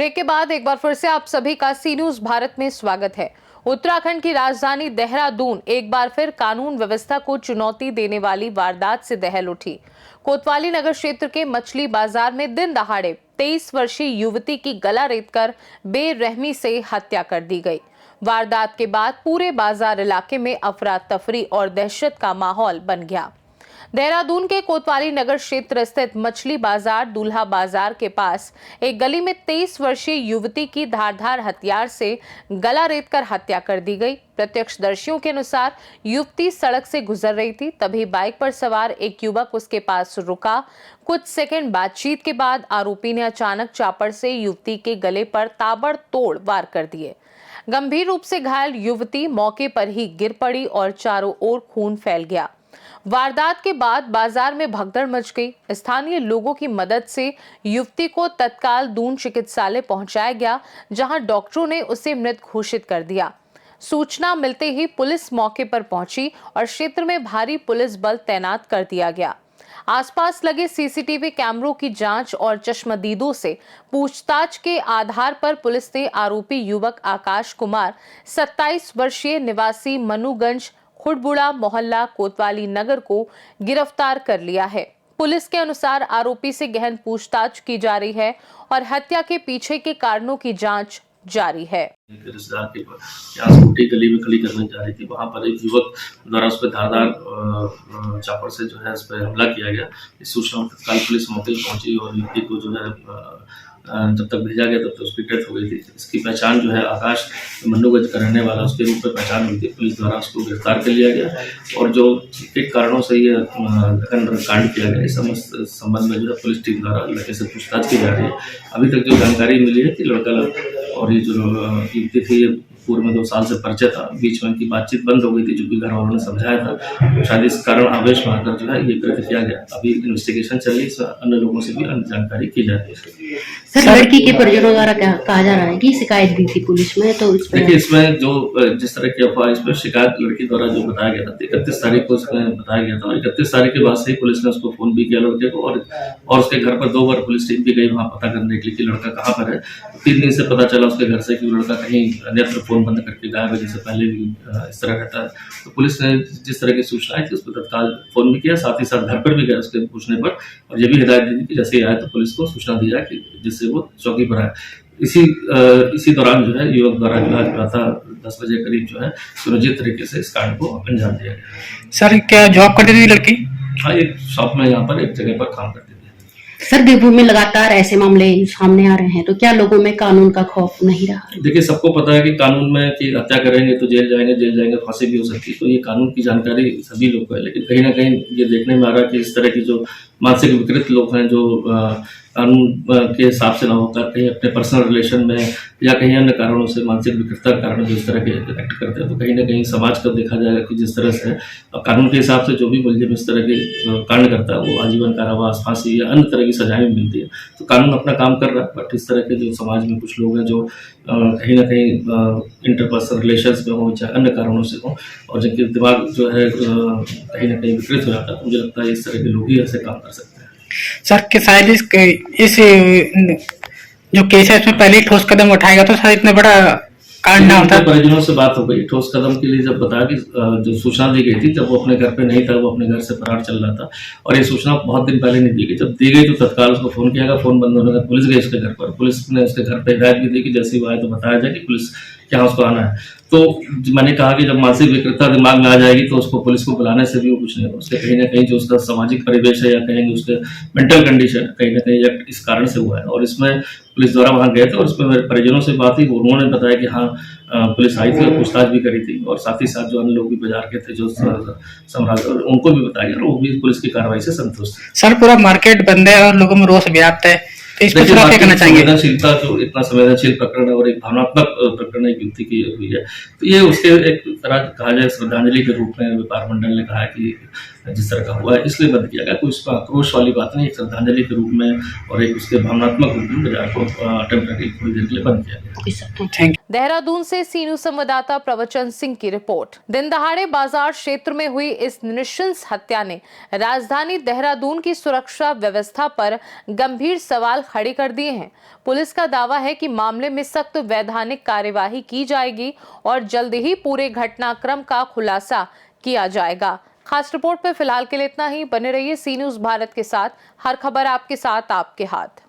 Break के बाद एक बार फिर से आप सभी का सी न्यूज भारत में स्वागत है। उत्तराखंड की राजधानी देहरादून एक बार फिर कानून व्यवस्था को चुनौती देने वाली वारदात से दहल उठी। कोतवाली नगर क्षेत्र के मछली बाजार में दिन दहाड़े 23 वर्षीय युवती की गला रेतकर बेरहमी से हत्या कर दी गई। वारदात के बाद पूरे बाजार इलाके में अफरा तफरी और दहशत का माहौल बन गया। देहरादून के कोतवाली नगर क्षेत्र स्थित मछली बाजार दूल्हा बाजार के पास एक गली में 23 वर्षीय युवती की धारदार हथियार से गला रेतकर हत्या कर दी गई। प्रत्यक्षदर्शियों के अनुसार युवती सड़क से गुजर रही थी, तभी बाइक पर सवार एक युवक उसके पास रुका। कुछ सेकंड बातचीत के बाद आरोपी ने अचानक चापड़ से युवती के गले पर ताबड़तोड़ वार कर दिए। गंभीर रूप से घायल युवती मौके पर ही गिर पड़ी और चारों ओर खून फैल गया। वारदात के बाद बाजार में भगदड़ मच गई। स्थानीय लोगों की मदद से युवती को तत्काल दून चिकित्सालय पहुंचाया गया, जहां डॉक्टरों ने उसे मृत घोषित कर दिया। सूचना मिलते ही पुलिस मौके पर पहुंची और क्षेत्र में भारी पुलिस बल तैनात कर दिया गया। आसपास लगे सीसीटीवी कैमरों की जांच और चश्मदीदों से पूछताछ के आधार पर पुलिस ने आरोपी युवक आकाश कुमार 27 वर्षीय निवासी मनुगंज खुड़बुड़ा मोहल्ला कोतवाली नगर को गिरफ्तार कर लिया है। पुलिस के अनुसार आरोपी से गहन पूछताछ की जा रही है और हत्या के पीछे के कारणों की जांच जारी है। रिश्तेदार के यहाँ स्कूटी गली में खड़ी करने जा रही थी, वहां पर एक युवक द्वारा उस पर धारदार चापड़ से जो है उस पर हमला किया गया। इस सूचना पर तत्काल पुलिस मौके पर पहुंची और युवती को जो है जब तक भेजा गया तब तक उसकी डेथ हो गई थी। इसकी पहचान जो है आकाश मनुगंज का रहने वाला उसके रूप में पहचान हुई थी। पुलिस द्वारा उसको गिरफ्तार कर लिया गया और जो किन कारणों से ये कांड किया गया इस संबंध में जो है पुलिस टीम द्वारा लड़के से पूछताछ की जा रही है। अभी तक जो जानकारी मिली है कि लड़का और ये जो युवती थी ये पूर्व में 2 साल से परिचय था। बीच में इनकी बातचीत बंद हो गई थी, जो भी घर वालों ने समझाया था। शायद इस कारण आवेश में आकर जो है ये कृत्य किया गया। अभी इन्वेस्टिगेशन चल रही है, अन्य लोगों से भी अन्य जानकारी की जा रही है। सर, लड़की के परिजनों द्वारा कहा जा रहा है कि शिकायत दी थी पुलिस में, तो देखिए इसमें जो जिस तरह की अफवाह इस पर शिकायत लड़की द्वारा जो बताया गया था 31 तारीख को उसमें बताया गया था। 31 तारीख के बाद से ही पुलिस ने उसको फोन भी किया लड़के को और उसके घर पर 2 बार पुलिस टीम भी गई वहाँ पता करने के लिए कि लड़का कहाँ पर है। 3 दिन से पता चला उसके घर से कि लड़का कहीं अन्यत्र फोन बंद करके गायब है, जैसे पहले भी इस तरह रहता है। तो पुलिस ने जिस तरह की सूचना थी उस पर तत्काल फोन भी किया, साथ ही साथ घर पर भी गया उसके पूछने पर और ये भी हिदायत दी थी कि जैसे ही आए तो पुलिस को सूचना दी जाए कि जिससे वो चौकी पर आए। इसी दौरान जो है युवक द्वारा जो आज प्रातः 10 बजे करीब जो है सुरक्षित तरीके से इस कांड को अंजाम दिया गया। सर, क्या जॉब करती थी लड़की? हाँ, एक शॉप में यहाँ पर एक जगह पर काम करती थी। सर, देवभूमि में लगातार ऐसे मामले सामने आ रहे हैं, तो क्या लोगों में कानून का खौफ नहीं रहा? देखिए सबको पता है कि कानून में कि हत्या करेंगे तो जेल जाएंगे, फांसी भी हो सकती है। तो ये कानून की जानकारी सभी लोग को है, लेकिन कहीं ना कहीं ये देखने में आ रहा है कि इस तरह की जो मानसिक विकृत लोग हैं जो कानून के हिसाब से ना होकर कहीं अपने पर्सनल रिलेशन में या कहीं अन्य कारणों से मानसिक विकृतता के कारण जो इस तरह के एक्ट करते हैं, तो कहीं ना कहीं समाज का देखा जाएगा कि जिस तरह से कानून के हिसाब से जो भी मुलजिम इस तरह के कांड करता है वो आजीवन कारावास, फांसी या अन्य तरह की सजाएं मिलती है। तो कानून अपना काम कर रहा है, बट इस तरह के जो समाज में कुछ लोग हैं जो कहीं ना कहीं इंटरपर्सनल रिलेशंस में हो चाहे अन्य कारणों से हो और जिनके दिमाग जो है कहीं ना कहीं विकृत हो जाता है, मुझे लगता है इस तरह के लोग ही ऐसे काम कर सकते हैं। सर, कि शायद इस जो केस है इसमें पहले ठोस कदम उठाएगा तो शायद इतना बड़ा कांड ना होता। परिजनों से बात हो गई ठोस कदम के लिए, जब बताया कि जो सूचना दी गई थी जब वो अपने घर पे नहीं था, वो अपने घर से फरार चल रहा था और ये सूचना बहुत दिन पहले नहीं दी गई। जब दी गई तो तत्काल उसको फोन किया गया, फोन बंद होने का पुलिस गई उसके घर पर। पुलिस ने उसके घर पर हिदायत भी दी कि जैसे ही वो आए तो बताया जाए कि पुलिस यहाँ उसको आना है। तो मैंने कहा कि जब मानसिक विकृतता दिमाग में आ जाएगी तो उसको पुलिस को बुलाने से भी वो कुछ नहीं होगा। उसके कहीं ना कहीं जो उसका सामाजिक परिवेश है या कहेंगे उसके मेंटल कंडीशन कहीं ना कहीं इस कारण से हुआ है और इसमें पुलिस द्वारा वहाँ गए थे और इसमें मेरे परिजनों से बात हुई, उन्होंने बताया कि हाँ पुलिस आई थी और पूछताछ भी करी थी और साथ ही साथ जो अन्य लोग भी बाजार के थे जो सम्राट उनको भी बताया गया, वो भी पुलिस की कार्रवाई से संतुष्ट है। सर, पूरा मार्केट बंद है और लोगों में रोष व्याप्त है, तो इस पर क्या कहना चाहेंगे? संवेदनशीलता जो इतना संवेदनशील प्रकरण है और एक भावनात्मक प्रकरण एक युवती की हुई है, तो ये उसके एक तरह कहा जाए श्रद्धांजलि के रूप में व्यापार मंडल ने कहा है कि जिस तरह का हुआ है इसलिए बंद किया गया। कोई उसका आक्रोश वाली बात नहीं, एक श्रद्धांजलि के रूप में और एक उसके भावनात्मक रूप में बाजार को टेम्परेरी थोड़ी देर के लिए बंद किया गया। Thank you. देहरादून से सीनू संवाददाता प्रवचन सिंह की रिपोर्ट। दिन दहाड़े बाजार क्षेत्र में हुई इस नृशंस हत्या ने राजधानी देहरादून की सुरक्षा व्यवस्था पर गंभीर सवाल खड़े कर दिए हैं। पुलिस का दावा है कि मामले में सख्त वैधानिक कार्यवाही की जाएगी और जल्द ही पूरे घटनाक्रम का खुलासा किया जाएगा। खास रिपोर्ट पे फिलहाल के लिए इतना ही। बने रहिए सी न्यूज़ भारत के साथ। हर खबर आपके साथ, आपके हाथ।